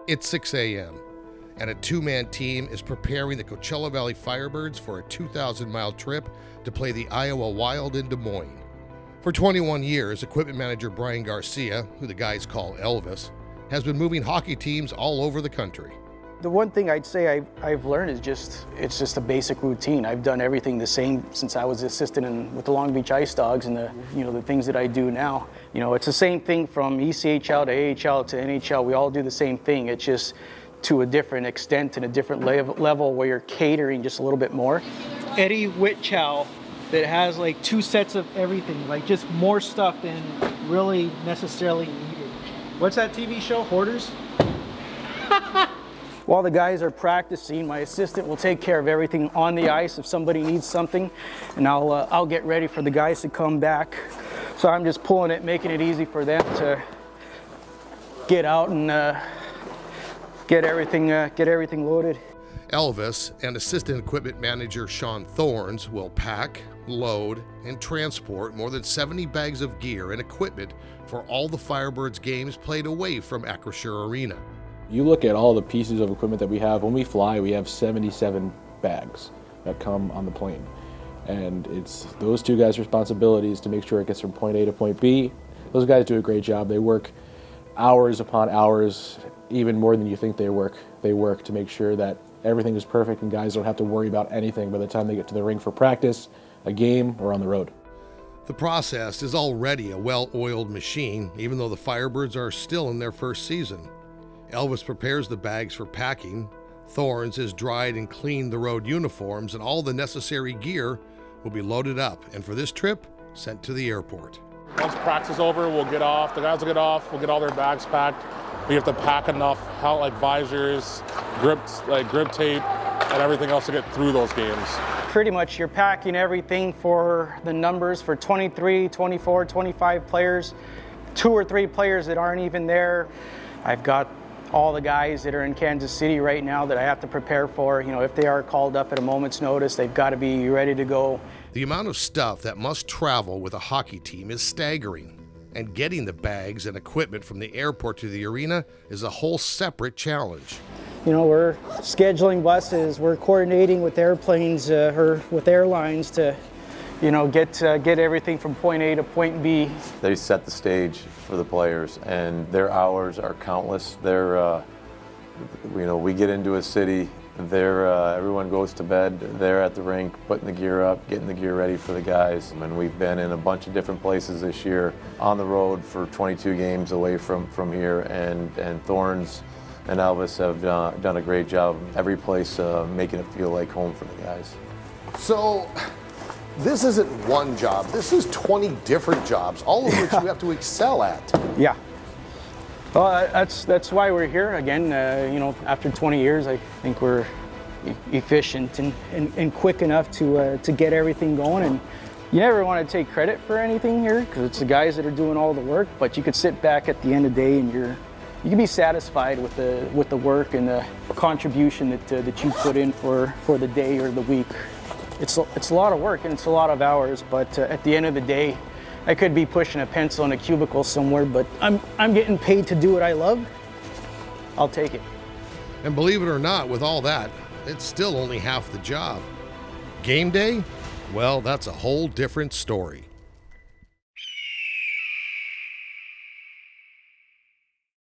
It's 6 a.m., and a two-man team is preparing the Coachella Valley Firebirds for a 2,000-mile trip to play the Iowa Wild in Des Moines. For 21 years, equipment manager Brian Garcia, who the guys call Elvis, has been moving hockey teams all over the country. The one thing I'd say I've learned is it's just a basic routine. I've done everything the same since I was assistant with the Long Beach Ice Dogs, and the things that I do now. It's the same thing from ECHL to AHL to NHL. We all do the same thing. It's just to a different extent and a different level where you're catering just a little bit more. Eddie Whitchow that has like 2 sets of everything, like just more stuff than really necessarily needed. What's that TV show, Hoarders? While the guys are practicing, my assistant will take care of everything on the ice if somebody needs something, and I'll get ready for the guys to come back. So I'm just pulling it, making it easy for them to get out and get everything loaded. Elvis and assistant equipment manager Sean Thorns will pack, load, and transport more than 70 bags of gear and equipment for all the Firebirds games played away from Acrisure Arena. You look at all the pieces of equipment that we have. When we fly, we have 77 bags that come on the plane. And it's those two guys' responsibilities to make sure it gets from point A to point B. Those guys do a great job. They work hours upon hours, even more than you think they work. They work to make sure that everything is perfect and guys don't have to worry about anything by the time they get to the rink for practice, a game, or on the road. The process is already a well-oiled machine, even though the Firebirds are still in their first season. Elvis prepares the bags for packing. Thorns has dried and cleaned the road uniforms, and all the necessary gear will be loaded up, and for this trip, sent to the airport. Once practice is over, we'll get off. The guys will get off. We'll get all their bags packed. We have to pack enough, like visors, grip tape, and everything else to get through those games. Pretty much you're packing everything for the numbers for 23, 24, 25 players, 2 or 3 players that aren't even there. I've got all the guys that are in Kansas City right now that I have to prepare for. If they are called up at a moment's notice, they've got to be ready to go. The amount of stuff that must travel with a hockey team is staggering, and getting the bags and equipment from the airport to the arena is a whole separate challenge. We're scheduling buses, we're coordinating with airplanes or with airlines to get everything from point A to point B. They set the stage for the players, and their hours are countless. We get into a city, everyone goes to bed, they're at the rink, putting the gear up, getting the gear ready for the guys. And we've been in a bunch of different places this year, on the road for 22 games away from here, and Thorns and Elvis have done a great job, every place making it feel like home for the guys. So, this isn't one job, this is 20 different jobs, all of which you have to excel at. Yeah. Well, that's why we're here again. After 20 years, I think we're efficient and quick enough to get everything going. And you never want to take credit for anything here because it's the guys that are doing all the work. But you could sit back at the end of the day and you can be satisfied with the work and the contribution that you put in for the day or the week. It's a lot of work and it's a lot of hours, but at the end of the day, I could be pushing a pencil in a cubicle somewhere, but I'm getting paid to do what I love. I'll take it. And believe it or not, with all that, it's still only half the job. Game day? Well, that's a whole different story.